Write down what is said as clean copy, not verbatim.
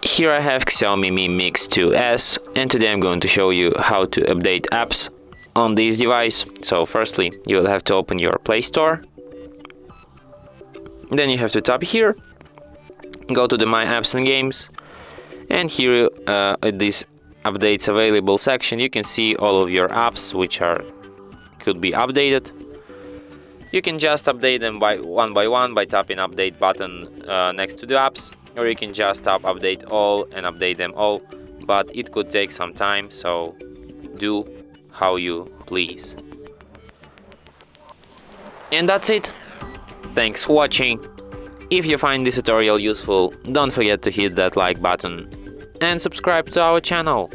Here I have XIAOMI Mi Mix 2S, and today I'm going to show you how to update apps on this device. So firstly, you will have to open your Play Store. Then you have to tap here, go to the My Apps and Games, and here at this Updates Available section you can see all of your apps which could be updated. You can just update them one by one by tapping Update button next to the apps, or you can just tap Update All and update them all, but it could take some time, so do how you please. And that's it. Thanks for watching. If you find this tutorial useful, don't forget to hit that like button and subscribe to our channel.